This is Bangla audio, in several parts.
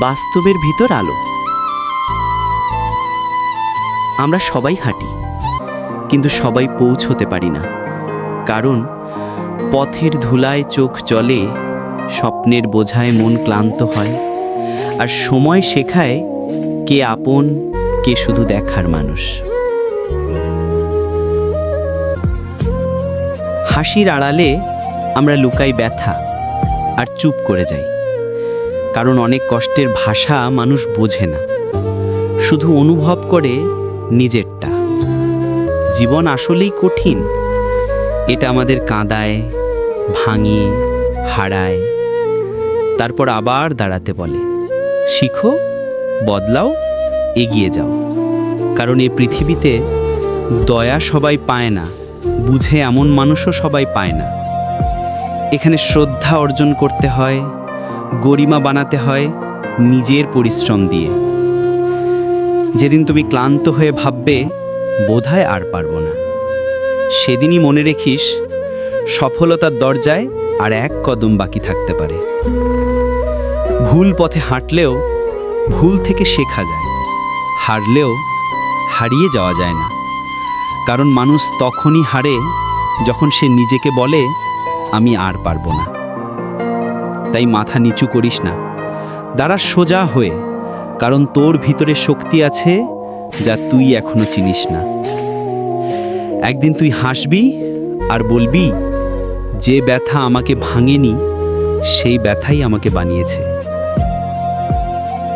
বাস্তবের ভিতর আলো। আমরা সবাই হাঁটি, কিন্তু সবাই পৌঁছতে পারি না, কারণ পথের ধুলায় চোখ জ্বলে, স্বপ্নের বোঝায় মন ক্লান্ত হয়, আর সময় শেখায় কে আপন, কে শুধু দেখার মানুষ। হাসির আড়ালে আমরা লুকাই ব্যথা আর চুপ করে যাই, কারণ অনেক কষ্টের ভাষা মানুষ বোঝে না, শুধু অনুভব করে নিজেরটা। জীবন আসলেই কঠিন, এটা আমাদের কাঁদায়, ভাঙিয়ে, হারায়, তারপর আবার দাঁড়াতে বলে, শিখো, বদলাও, এগিয়ে যাও। কারণ এই পৃথিবীতে দয়া সবাই পায় না, বুঝে এমন মানুষও সবাই পায় না। এখানে শ্রদ্ধা অর্জন করতে হয়, গরিমা বানাতে হয় নিজের পরিশ্রম দিয়ে। যেদিন তুমি ক্লান্ত হয়ে ভাববে বোধহয় আর পারবো না, সেদিনই মনে রেখিস সফলতার দরজায় আর এক কদম বাকি থাকতে পারে। ভুল পথে হাঁটলেও ভুল থেকে শেখা যায়, হারলেও হারিয়ে যাওয়া যায় না। কারণ মানুষ তখনই হারে যখন সে নিজেকে বলে আমি আর পারবো না। তাই মাথা নিচু করিস না, দাঁড়া সোজা হয়ে, কারণ তোর ভিতরে শক্তি আছে যা তুই এখনো চিনিস না। একদিন তুই হাসবি আর বলবি, যে ব্যথা আমাকে ভাঙেনি সেই ব্যথাই আমাকে বানিয়েছে।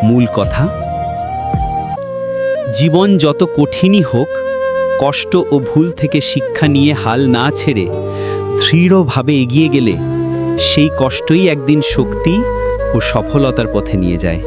মূল কথা, জীবন যত কঠিনই হোক, কষ্ট ও ভুল থেকে শিক্ষা নিয়ে হাল না ছেড়ে দৃঢ়ভাবে এগিয়ে গেলে সেই কষ্টই একদিন শক্তি ও সফলতার পথে নিয়ে যায়।